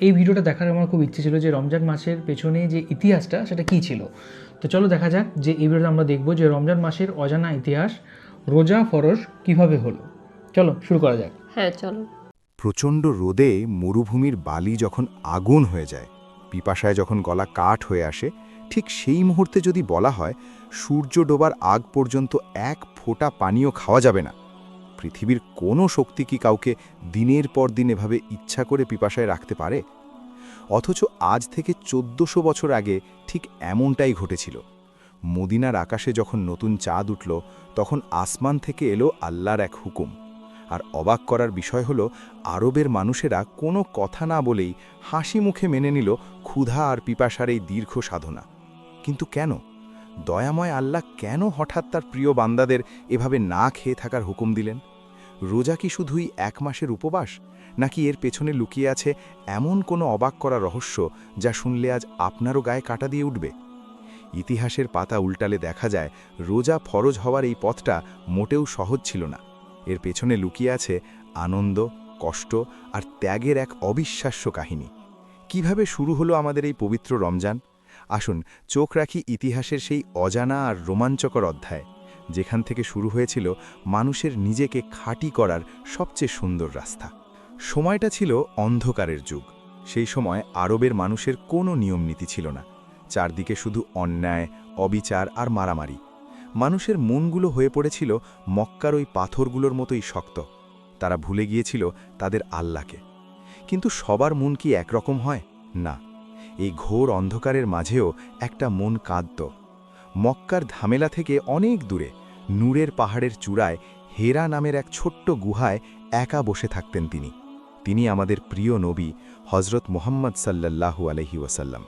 এই ভিডিওটা দেখার আমার খুব ইচ্ছে ছিল যে রমজান মাসের পেছনে যে ইতিহাসটা সেটা কী ছিল। তো চলো দেখা যাক যে এই ভিডিওতে আমরা দেখব যে রমজান মাসের অজানা ইতিহাস, রোজা ফরজ কিভাবে হলো। চলো শুরু করা যাক। হ্যাঁ, চলো। প্রচণ্ড রোদে মরুভূমির বালি যখন আগুন হয়ে যায়, পিপাসায় যখন গলা কাঠ হয়ে আসে, ঠিক সেই মুহূর্তে যদি বলা হয় সূর্য ডোবার আগ পর্যন্ত এক ফোঁটা পানীয় খাওয়া যাবে না, পৃথিবীর কোনো শক্তি কি কাউকে দিনের পর দিন এভাবে ইচ্ছা করে পিপাসায় রাখতে পারে? অথচ আজ থেকে ১৪০০ বছর আগে ঠিক এমনটাই ঘটেছিল। মদিনার আকাশে যখন নতুন চাঁদ উঠল, তখন আসমান থেকে এলো আল্লাহর এক হুকুম। আর অবাক করার বিষয় হলো, আরবের মানুষেরা কোনো কথা না বলেই হাসি মুখে মেনে নিল ক্ষুধা আর পিপাসার এই দীর্ঘ সাধনা। কিন্তু কেন? দয়াময় আল্লাহ কেন হঠাৎ তার প্রিয় বান্দাদের এভাবে না খেয়ে থাকার হুকুম দিলেন? রোজা কি শুধুই ১ মাসের উপবাস, নাকি এর পেছনে লুকিয়ে আছে এমন কোনো অবাক করা রহস্য যা শুনলে আজ আপনারও গায়ে কাঁটা দিয়ে উঠবে? ইতিহাসের পাতা উল্টালে দেখা যায় রোজা ফরজ হওয়ার এই পথটা মোটেও সহজ ছিল না। এর পেছনে লুকিয়ে আছে আনন্দ, কষ্ট আর ত্যাগের এক অবিশ্বাস্য কাহিনী। কিভাবে শুরু হলো আমাদের এই পবিত্র রমজান? আসুন চোখ রাখি ইতিহাসের সেই অজানা আর রোমাঞ্চকর অধ্যায়, যেখান থেকে শুরু হয়েছিল মানুষের নিজেকে খাঁটি করার সবচেয়ে সুন্দর রাস্তা। সময়টা ছিল অন্ধকারের যুগ। সেই সময় আরবের মানুষের কোনো নিয়মনীতি ছিল না। চারদিকে শুধু অন্যায়, অবিচার আর মারামারি। মানুষের মনগুলো হয়ে পড়েছিল মক্কার ওই পাথরগুলোর মতোই শক্ত। তারা ভুলে গিয়েছিল তাদের আল্লাহকে। কিন্তু সবার মন কি একরকম হয়? না। এই ঘোর অন্ধকারের মাঝেও একটা মন কাঁদত। মক্কার ঝামেলা থেকে অনেক দূরে নূরের পাহাড়ের চূড়ায় হেরা নামের এক ছোট্ট গুহায় একা বসে থাকতেন তিনি। তিনি আমাদের প্রিয় নবী হজরত মুহাম্মদ সাল্লাল্লাহু আলাইহি ওয়াসাল্লাম।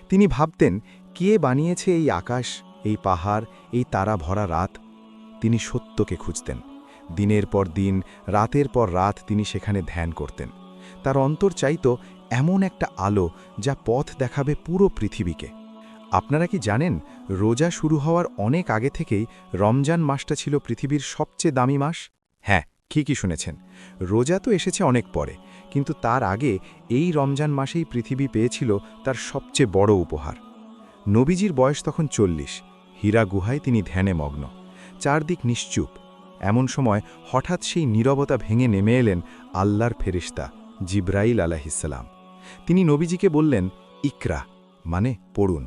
তিনি ভাবতেন, কে বানিয়েছে এই আকাশ, এই পাহাড়, এই তারা ভরা রাত? তিনি সত্যকে খুঁজতেন। দিনের পর দিন, রাতের পর রাত তিনি সেখানে ধ্যান করতেন। তার অন্তর চাইত এমন একটা আলো যা পথ দেখাবে পুরো পৃথিবীকে। আপনারা কি জানেন, রোজা শুরু হওয়ার অনেক আগে থেকেই রমজান মাসটা ছিল পৃথিবীর সবচেয়ে দামি মাস? হ্যাঁ, ঠিকই শুনেছেন। রোজা তো এসেছে অনেক পরে, কিন্তু তার আগে এই রমজান মাসেই পৃথিবী পেয়েছিল তার সবচেয়ে বড় উপহার। নবীজির বয়স তখন ৪০। হীরা গুহায় তিনি ধ্যানে মগ্ন। চারদিক নিশ্চুপ। এমন সময় হঠাৎ সেই নীরবতা ভেঙে নেমে এলেন আল্লাহর ফেরেশতা জিবরাইল আলাইহিসসালাম। তিনি নবীজিকে বললেন, ইকরা, মানে পড়ুন।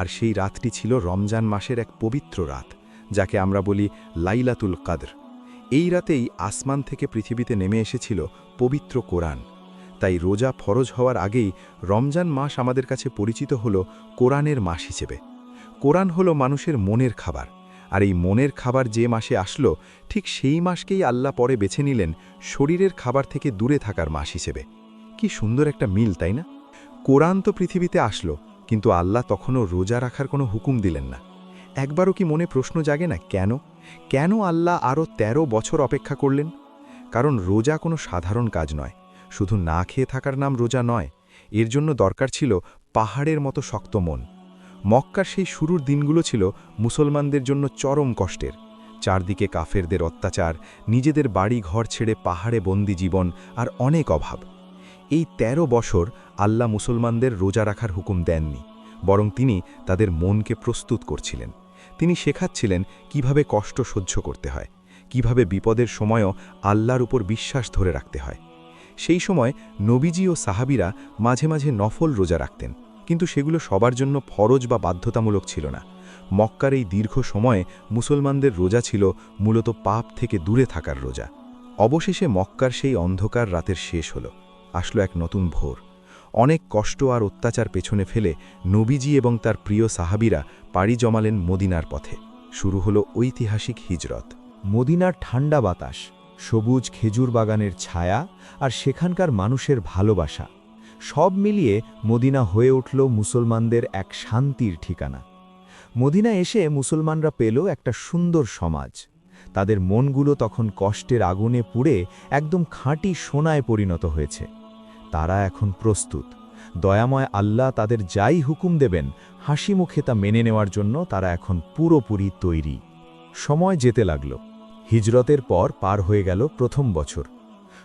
আর সেই রাতটি ছিল রমজান মাসের এক পবিত্র রাত, যাকে আমরা বলি লাইলাতুল কদর। এই রাতেই আসমান থেকে পৃথিবীতে নেমে এসেছিল পবিত্র কোরআন। তাই রোজা ফরজ হওয়ার আগেই রমজান মাস আমাদের কাছে পরিচিত হলো কোরআনের মাস হিসেবে। কোরআন হলো মানুষের মনের খাবার, আর এই মনের খাবার যে মাসে আসলো, ঠিক সেই মাসকেই আল্লাহ পরে বেছে নিলেন শরীরের খাবার থেকে দূরে থাকার মাস হিসেবে। কি সুন্দর একটা মিল, তাই না? কোরআন তো পৃথিবীতে আসলো, কিন্তু আল্লাহ তখনও রোজা রাখার কোনো হুকুম দিলেন না। একবারও কি মনে প্রশ্ন জাগে না, কেন? কেন আল্লাহ আরও ১৩ বছর অপেক্ষা করলেন? কারণ রোজা কোনো সাধারণ কাজ নয়। শুধু না খেয়ে থাকার নাম রোজা নয়। এর জন্য দরকার ছিল পাহাড়ের মতো শক্ত মন। মক্কার সেই শুরুর দিনগুলো ছিল মুসলমানদের জন্য চরম কষ্টের। চারদিকে কাফেরদের অত্যাচার, নিজেদের বাড়ি ঘর ছেড়ে পাহাড়ে বন্দি জীবন, আর অনেক অভাব। এই ১৩ বছর আল্লাহ মুসলমানদের রোজা রাখার হুকুম দেননি, বরং তিনি তাদের মনকে প্রস্তুত করছিলেন। তিনি শেখাচ্ছিলেন কিভাবে কষ্ট সহ্য করতে হয়, কিভাবে বিপদের সময়ও আল্লাহর উপর বিশ্বাস ধরে রাখতে হয়। সেই সময় নবীজি ও সাহাবীরা মাঝে মাঝে নফল রোজা রাখতেন, কিন্তু সেগুলো সবার জন্য ফরজ বা বাধ্যতামূলক ছিল না। মক্কার এই দীর্ঘ সময়ে মুসলমানদের রোজা ছিল মূলত পাপ থেকে দূরে থাকার রোজা। অবশেষে মক্কার সেই অন্ধকার রাতের শেষ হলো। আসলো এক নতুন ভোর। অনেক কষ্ট আর অত্যাচার পেছনে ফেলে নবীজি এবং তার প্রিয় সাহাবীরা পাড়ি জমালেন মদিনার পথে। শুরু হলো ঐতিহাসিক হিজরত। মদিনার ঠান্ডা বাতাস, সবুজ খেজুর বাগানের ছায়া আর সেখানকার মানুষের ভালোবাসা, সব মিলিয়ে মদিনা হয়ে উঠল মুসলমানদের এক শান্তির ঠিকানা। মদিনা এসে মুসলমানরা পেল একটা সুন্দর সমাজ। তাদের মনগুলো তখন কষ্টের আগুনে পুড়ে একদম খাঁটি সোনায় পরিণত হয়েছে। তারা এখন প্রস্তুত। দয়াময় আল্লাহ তাদের যাই হুকুম দেবেন, হাসি মুখে তা মেনে নেওয়ার জন্য তারা এখন পুরোপুরি তৈরি। সময় যেতে লাগল। হিজরতের পর পার হয়ে গেল প্রথম বছর।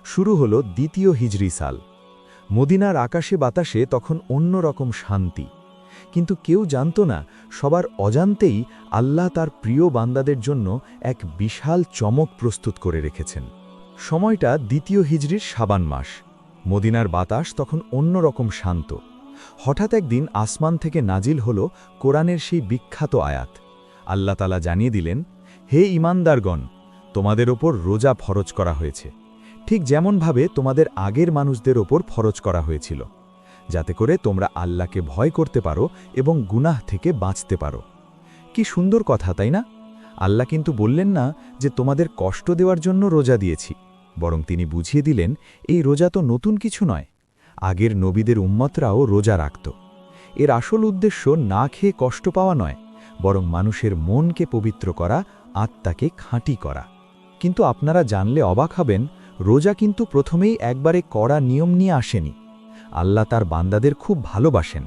শুরু হলো দ্বিতীয় হিজরি সাল। মদিনার আকাশে বাতাসে তখন অন্যরকম শান্তি। কিন্তু কেউ জানত না, সবার অজান্তেই আল্লাহ তার প্রিয় বান্দাদের জন্য এক বিশাল চমক প্রস্তুত করে রেখেছেন। সময়টা দ্বিতীয় হিজরির শাবান মাস। মদিনার বাতাস তখন অন্যরকম শান্ত। হঠাৎ একদিন আসমান থেকে নাজিল হল কোরআনের সেই বিখ্যাত আয়াত। আল্লাহ তাআলা জানিয়ে দিলেন, হে ঈমানদারগণ, তোমাদের ওপর রোজা ফরজ করা হয়েছে, ঠিক যেমনভাবে তোমাদের আগের মানুষদের ওপর ফরজ করা হয়েছিল, যাতে করে তোমরা আল্লাহকে ভয় করতে পারো এবং গুনাহ থেকে বাঁচতে পারো। কি সুন্দর কথা, তাই না? আল্লাহ কিন্তু বললেন না যে তোমাদের কষ্ট দেওয়ার জন্য রোজা দিয়েছি, বরং তিনি বুঝিয়ে দিলেন এই রোজা তো নতুন কিছু নয়। আগের নবীদের উম্মতরাও রোজা রাখত। এর আসল উদ্দেশ্য না খেয়ে কষ্ট পাওয়া নয়, বরং মানুষের মনকে পবিত্র করা, আত্মাকে খাঁটি করা। কিন্তু আপনারা জানলে অবাক হবেন, রোজা কিন্তু প্রথমেই একবারে কড়া নিয়ম নিয়ে আসেনি। আল্লাহ তার বান্দাদের খুব ভালোবাসেন।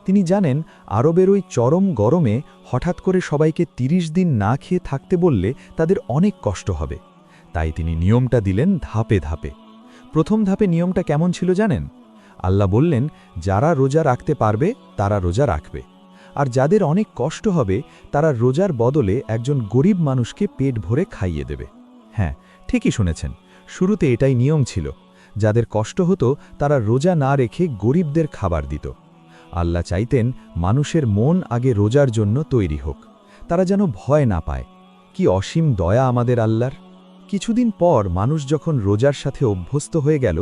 তিনি জানেন আরবের ওই চরম গরমে হঠাৎ করে সবাইকে ৩০ দিন না খেয়ে থাকতে বললে তাদের অনেক কষ্ট হবে। তাই তিনি নিয়মটা দিলেন ধাপে ধাপে। প্রথম ধাপে নিয়মটা কেমন ছিল জানেন? আল্লাহ বললেন, যারা রোজা রাখতে পারবে তারা রোজা রাখবে, আর যাদের অনেক কষ্ট হবে তারা রোজার বদলে একজন গরিব মানুষকে পেট ভরে খাইয়ে দেবে। হ্যাঁ, ঠিকই শুনেছেন, শুরুতে এটাই নিয়ম ছিল। যাদের কষ্ট হতো তারা রোজা না রেখে গরিবদের খাবার দিত। আল্লাহ চাইতেন মানুষের মন আগে রোজার জন্য তৈরি হোক, তারা যেন ভয় না পায়। কি অসীম দয়া আমাদের আল্লাহর! কিছুদিন পর মানুষ যখন রোজার সাথে অভ্যস্ত হয়ে গেল,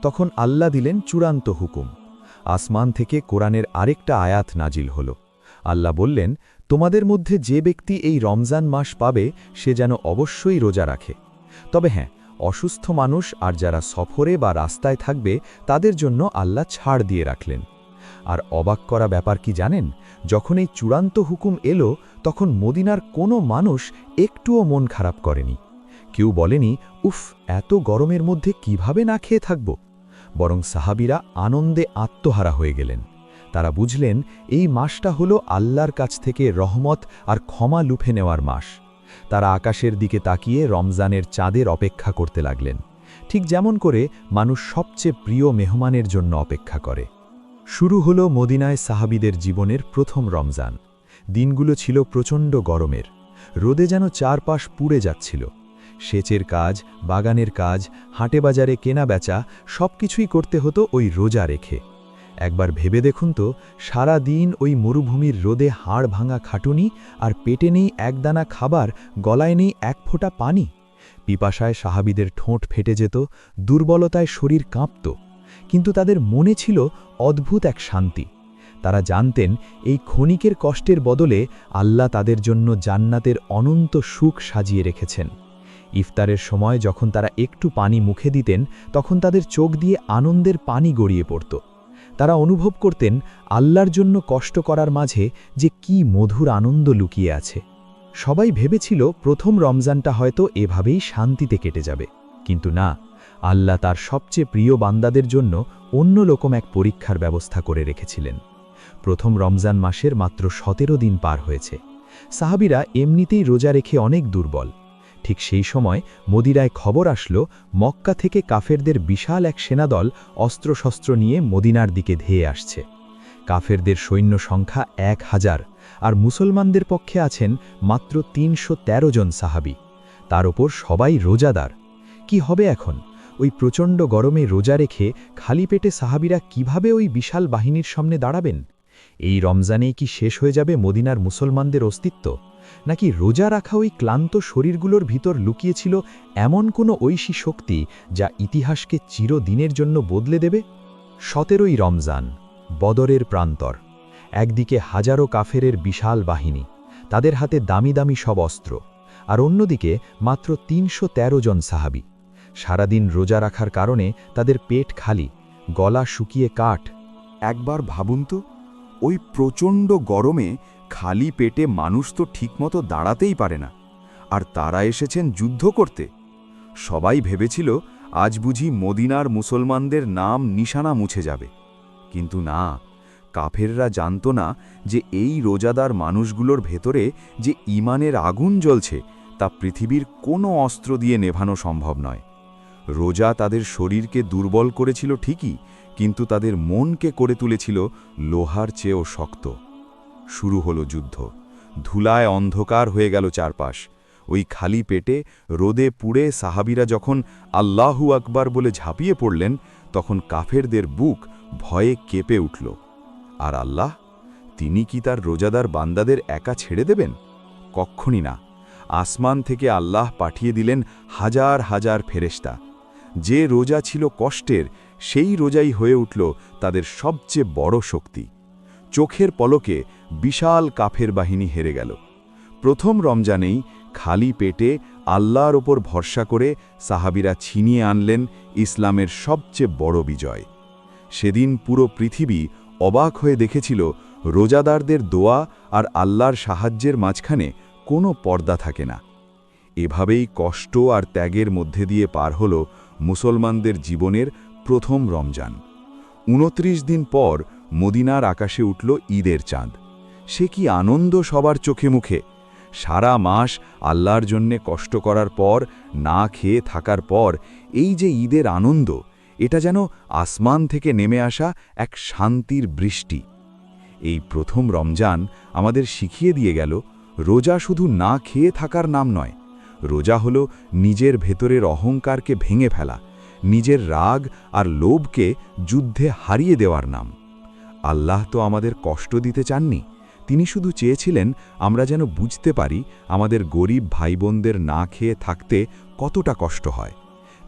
তখন আল্লাহ দিলেন চূড়ান্ত হুকুম। আসমান থেকে কোরআনের আরেকটা আয়াত নাজিল হল। আল্লাহ বললেন, তোমাদের মধ্যে যে ব্যক্তি এই রমজান মাস পাবে সে যেন অবশ্যই রোজা রাখে। তবে হ্যাঁ, অসুস্থ মানুষ আর যারা সফরে বা রাস্তায় থাকবে তাদের জন্য আল্লাহ ছাড় দিয়ে রাখলেন। আর অবাক করা ব্যাপার কি জানেন? যখন এই চূড়ান্ত হুকুম এলো, তখন মদিনার কোনো মানুষ একটুও মন খারাপ করেনি। কেউ বলেনি, উফ, এত গরমের মধ্যে কিভাবে না খেয়ে থাকব। বরং সাহাবীরা আনন্দে আত্মহারা হয়ে গেলেন। তারা বুঝলেন এই মাসটা হলো আল্লাহর কাছ থেকে রহমত আর ক্ষমা লুফে নেওয়ার মাস। তারা আকাশের দিকে তাকিয়ে রমজানের চাঁদের অপেক্ষা করতে লাগলেন, ঠিক যেমন করে মানুষ সবচেয়ে প্রিয় মেহমানের জন্য অপেক্ষা করে। শুরু হলো মদিনায় সাহাবীদের জীবনের প্রথম রমজান। দিনগুলো ছিল প্রচণ্ড গরমের। রোদে যেন চারপাশ পুড়ে যাচ্ছিল। সেচের কাজ, বাগানের কাজ, হাটে বাজারে কেনা বেচা সবকিছুই করতে হতো ওই রোজা রেখে। একবার ভেবে দেখুন তো, সারা দিন ওই মরুভূমির রোদে হাড় ভাঙা খাটুনি, আর পেটে নেই একদানা খাবার, গলায় নেই এক ফোঁটা পানি। পিপাসায় সাহাবীদের ঠোঁট ফেটে যেত, দুর্বলতায় শরীর কাঁপত, কিন্তু তাদের মনে ছিল অদ্ভুত এক শান্তি। তারা জানতেন এই ক্ষণিকের কষ্টের বদলে আল্লাহ তাদের জন্য জান্নাতের অনন্ত সুখ সাজিয়ে রেখেছেন। ইফতারের সময় যখন তারা একটু পানি মুখে দিতেন, তখন তাদের চোখ দিয়ে আনন্দের পানি গড়িয়ে পড়ত। তারা অনুভব করতেন আল্লাহর জন্য কষ্ট করার মাঝে যে কি মধুর আনন্দ লুকিয়ে আছে। সবাই ভেবেছিল প্রথম রমজানটা হয়তো এভাবেই শান্তিতে কেটে যাবে, কিন্তু না, আল্লাহ তার সবচেয়ে প্রিয় বান্দাদের জন্য অন্যরকম এক পরীক্ষার ব্যবস্থা করে রেখেছিলেন। প্রথম রমজান মাসের মাত্র 17 দিন পার হয়েছে। সাহাবীরা এমনিতেই রোজা রেখে অনেক দুর্বল। ঠিক সেই সময় মদিনায় খবর আসলো, মক্কা থেকে কাফেরদের বিশাল এক সেনাদল অস্ত্রশস্ত্র নিয়ে মদিনার দিকে ধেয়ে আসছে। কাফেরদের সৈন্য সংখ্যা 1000, আর মুসলমানদের পক্ষে আছেন মাত্র 313 জন সাহাবী। তার ওপর সবাই রোজাদার। কি হবে এখন? ওই প্রচণ্ড গরমে রোজা রেখে খালি পেটে সাহাবীরা কিভাবে ওই বিশাল বাহিনীর সামনে দাঁড়াবেন? এই রমজানেই কি শেষ হয়ে যাবে মদিনার মুসলমানদের অস্তিত্ব? নাকি রোজা রাখা ওই ক্লান্ত শরীরগুলোর ভিতর লুকিয়েছিল এমন কোনো ঐশী শক্তি যা ইতিহাসকে চিরদিনের জন্য বদলে দেবে? 17ই রমজান, বদরের প্রান্তর। একদিকে হাজারো কাফেরের বিশাল বাহিনী, তাদের হাতে দামি দামি সব অস্ত্র, আর অন্যদিকে মাত্র 313 জন সাহাবী। সারাদিন রোজা রাখার কারণে তাদের পেট খালি, গলা শুকিয়ে কাঠ। একবার ভাবুন তো, ওই প্রচণ্ড গরমে খালি পেটে মানুষ তো ঠিকমতো দাঁড়াতেই পারে না, আর তারা এসেছেন যুদ্ধ করতে। সবাই ভেবেছিল আজ বুঝি মদিনার মুসলমানদের নাম নিশানা মুছে যাবে, কিন্তু না, কাফেররা জানত না যে এই রোজাদার মানুষগুলোর ভেতরে যে ঈমানের আগুন জ্বলছে তা পৃথিবীর কোনো অস্ত্র দিয়ে নেভানো সম্ভব নয়। রোজা তাদের শরীরকে দুর্বল করেছিল ঠিকই, কিন্তু তাদের মনকে করে তুলেছিল লোহার চেয়েও শক্ত। শুরু হলো যুদ্ধ। ধুলায় অন্ধকার হয়ে গেল চারপাশ। ওই খালি পেটে রোদে পুড়ে সাহাবীরা যখন আল্লাহু আকবার বলে ঝাঁপিয়ে পড়লেন, তখন কাফেরদের বুক ভয়ে কেঁপে উঠল। আর আল্লাহ, তিনি কি তার রোজাদার বান্দাদের একা ছেড়ে দেবেন? কক্ষণই না। আসমান থেকে আল্লাহ পাঠিয়ে দিলেন হাজার হাজার ফেরেশতা। যে রোজা ছিল কষ্টের, সেই রোজাই হয়ে উঠল তাদের সবচেয়ে বড় শক্তি। চোখের পলকে বিশাল কাফের বাহিনী হেরে গেল। প্রথম রমজানেই খালি পেটে আল্লাহর ওপর ভরসা করে সাহাবীরা ছিনিয়ে আনলেন ইসলামের সবচেয়ে বড় বিজয়। সেদিন পুরো পৃথিবী অবাক হয়ে দেখেছিল রোজাদারদের দোয়া আর আল্লাহর সাহায্যের মাঝখানে কোনো পর্দা থাকে না। এভাবেই কষ্ট আর ত্যাগের মধ্যে দিয়ে পার হল মুসলমানদের জীবনের প্রথম রমজান। ২৯ দিন পর মদিনার আকাশে উঠল ঈদের চাঁদ। সে কি আনন্দ সবার চোখে মুখে! সারা মাস আল্লাহর জন্যে কষ্ট করার পর, না খেয়ে থাকার পর এই যে ঈদের আনন্দ, এটা যেন আসমান থেকে নেমে আসা এক শান্তির বৃষ্টি। এই প্রথম রমজান আমাদের শিখিয়ে দিয়ে গেল, রোজা শুধু না খেয়ে থাকার নাম নয়। রোজা হলো নিজের ভেতরের অহংকারকে ভেঙে ফেলা, নিজের রাগ আর লোভকে যুদ্ধে হারিয়ে দেওয়ার নাম। আল্লাহ তো আমাদের কষ্ট দিতে চাননি, তিনি শুধু চেয়েছিলেন আমরা যেন বুঝতে পারি আমাদের গরিব ভাইবোনদের না খেয়ে থাকতে কতটা কষ্ট হয়।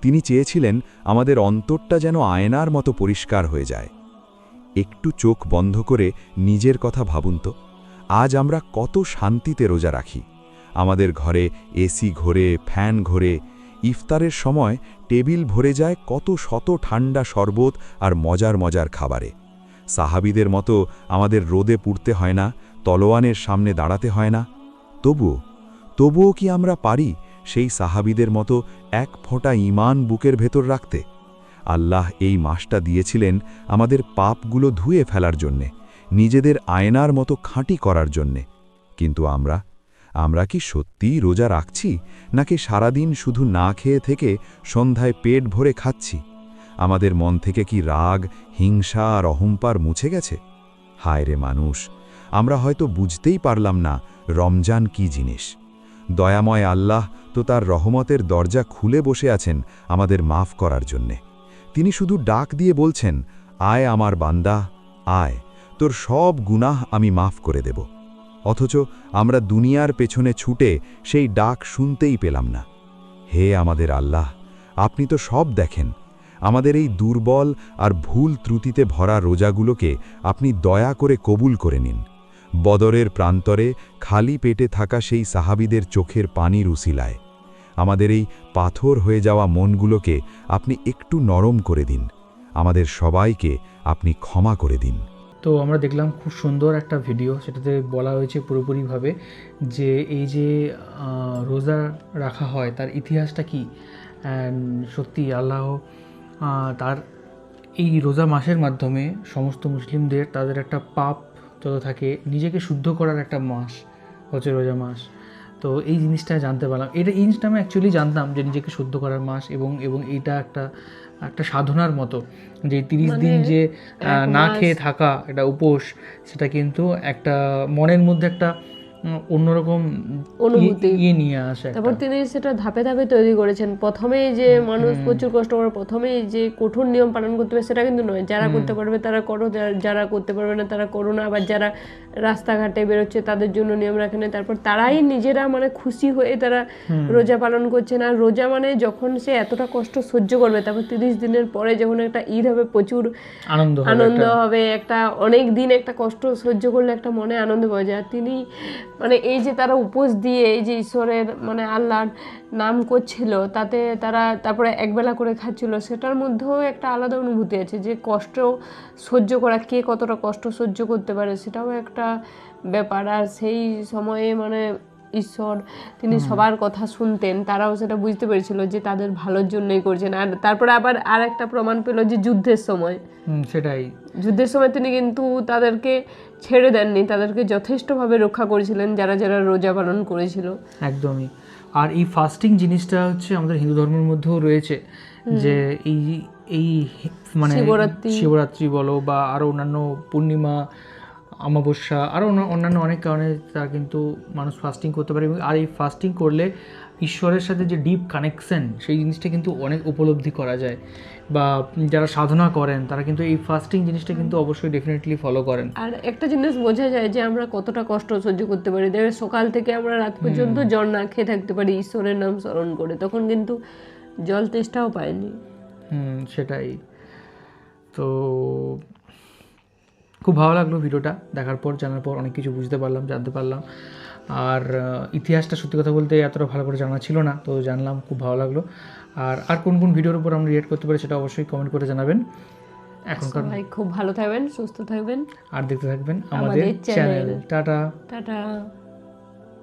তিনি চেয়েছিলেন আমাদের অন্তরটা যেন আয়নার মতো পরিষ্কার হয়ে যায়। একটু চোখ বন্ধ করে নিজের কথা ভাবুন তো, আজ আমরা কত শান্তিতে রোজা রাখি। আমাদের ঘরে এসি ঘোরে, ফ্যান ঘোরে, ইফতারের সময় টেবিল ভরে যায় কত শত ঠান্ডা শরবত আর মজার মজার খাবারে। সাহাবীদের মতো আমাদের রোদে পুড়তে হয় না, তলোয়ানের সামনে দাঁড়াতে হয় না। তবুও কি আমরা পারি সেই সাহাবীদের মতো এক ফোঁটা ঈমান বুকের ভেতর রাখতে? আল্লাহ এই মাসটা দিয়েছিলেন আমাদের পাপগুলো ধুয়ে ফেলার জন্যে, নিজেদের আয়নার মতো খাঁটি করার জন্যে। কিন্তু আমরা কি সত্যিই রোজা রাখছি, নাকি সারাদিন শুধু না খেয়ে থেকে সন্ধ্যায় পেট ভরে খাচ্ছি? আমাদের মন থেকে কি রাগ, হিংসা আর অহংকার মুছে গেছে? হায় রে মানুষ, আমরা হয়তো বুঝতেই পারলাম না রমজান কি জিনিস। দয়াময় আল্লাহ তো তার রহমতের দরজা খুলে বসে আছেন আমাদের মাফ করার জন্যে। তিনি শুধু ডাক দিয়ে বলছেন, আয় আমার বান্দা, আয়, তোর সব গুনাহ আমি মাফ করে দেব। অথচ আমরা দুনিয়ার পেছনে ছুটে সেই ডাক শুনতেই পেলাম না। হে আমাদের আল্লাহ, আপনি তো সব দেখেন। আমাদের এই দুর্বল আর ভুল ত্রুটিতে ভরা রোজাগুলোকে আপনি দয়া করে কবুল করে নিন। বদরের প্রান্তরে খালি পেটে থাকা সেই সাহাবীদের চোখের পানির উসিলায় আমাদের এই পাথর হয়ে যাওয়া মনগুলোকে আপনি একটু নরম করে দিন। আমাদের সবাইকে আপনি ক্ষমা করে দিন। তো আমরা দেখলাম খুব সুন্দর একটা ভিডিও, সেটাতে বলা হয়েছে পুরোপুরিভাবে যে এই যে রোজা রাখা হয় তার ইতিহাসটা কী। অ্যান্ড সত্যি আল্লাহ তার এই রোজা মাসের মাধ্যমে সমস্ত মুসলিমদের তাদের একটা পাপ যত থাকে নিজেকে শুদ্ধ করার একটা মাস হচ্ছে রোজা মাস। তো এই জিনিসটা জানতে পারলাম, এই জিনিসটা আমি অ্যাকচুয়ালি জানতাম যে নিজেকে শুদ্ধ করার মাস, এবং এইটা একটা সাধনার মতো, যে 30 দিন যে না খেয়ে থাকা একটা উপোস, সেটা কিন্তু একটা মনের মধ্যে একটা অন্যরকম অনুভূতি নিয়ে আসে। তারপর তিনি সেটা ধাপে ধাপে তৈরি করেছেন। প্রথমেই যে মানুষ প্রচুর কষ্ট করে প্রথমেই যে কঠোর নিয়ম পালন করতে হবে সেটা কিন্তু নয়। যারা করতে পারবে তারা করো, যারা করতে পারবে না তারা করো না। আবার যারা রাস্তাঘাটে বেরোচ্ছে তাদের জন্য নিয়ম রাখেন। তারপর তারাই নিজেরা খুশি হয়ে তারা রোজা পালন করছে না। রোজা যখন সে এতটা কষ্ট সহ্য করবে, তারপর 30 দিনের পরে যখন একটা ঈদ হবে, প্রচুর আনন্দ হবে। একটা অনেক দিন একটা কষ্ট সহ্য করলে একটা মনে আনন্দ পাওয়া যায়। তিনি এই যে তারা উপোস দিয়ে এই যে ঈশ্বরের আল্লাহর নাম করছিল, তাতে তারা তারপরে একবেলা করে খাচ্ছিল, সেটার মধ্যেও একটা আলাদা অনুভূতি আছে যে কষ্ট সহ্য করা, কে কতটা কষ্ট সহ্য করতে পারে সেটাও একটা ব্যাপার। আর সেই সময়ে ঈশ্বর তিনি সবার কথা শুনতেন, তারাও সেটা বুঝতে পেরেছিল যে তাদের ভালোর জন্যই করছেন। আর তারপরে আবার আর একটা প্রমাণ পেল যে যুদ্ধের সময় যুদ্ধের সময় তিনি কিন্তু তাদেরকে ছেড়ে দেননি, তাদেরকে যথেষ্টভাবে রক্ষা করেছিলেন যারা যারা রোজা পালন করেছিল। একদমই। আর এই ফাস্টিং জিনিসটা হচ্ছে আমাদের হিন্দু ধর্মের মধ্যেও রয়েছে, যে এই মানে শিবরাত্রি। শিবরাত্রি বলো বা আরও অন্যান্য পূর্ণিমা, অমাবস্যা, আরও অন্যান্য অনেক কারণে তারা কিন্তু মানুষ ফাস্টিং করতে পারে। এবং আর এই ফাস্টিং করলে ঈশ্বরের সাথে যে ডিপ কানেকশন, সেই জিনিসটা কিন্তু অনেক উপলব্ধি করা যায়। বা যারা সাধনা করেন তারা কিন্তু এই ফাস্টিং জিনিসটা কিন্তু অবশ্যই ডেফিনেটলি ফলো করেন। আর একটা জিনিস বোঝা যায় যে আমরা কতটা কষ্ট সহ্য করতে পারি। দেখবে সকাল থেকে আমরা রাত পর্যন্ত জল না খেয়ে থাকতে পারি ঈশ্বরের নাম স্মরণ করে, তখন কিন্তু জল তেষ্টাও পায়নি। সেটাই। তো খুব ভালো লাগলো ভিডিওটা দেখার পর, জানার পর অনেক কিছু বুঝতে পারলাম, জানতে পারলাম। আর ইতিহাসটা সত্যি কথা বলতে এতটা ভালো করে জানা ছিল না, তো জানলাম, খুব ভালো লাগলো। আর কোন কোন ভিডিওর উপর আমরা রিয়েক্ট করতে পারি সেটা অবশ্যই কমেন্ট করে জানাবেন। এখনকার সবাই খুব ভালো থাকবেন, সুস্থ থাকবেন, আর দেখতে থাকবেন আমাদের চ্যানেল। টাটা। টাটা।